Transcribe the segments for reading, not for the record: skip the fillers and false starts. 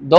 2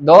2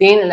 3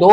2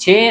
6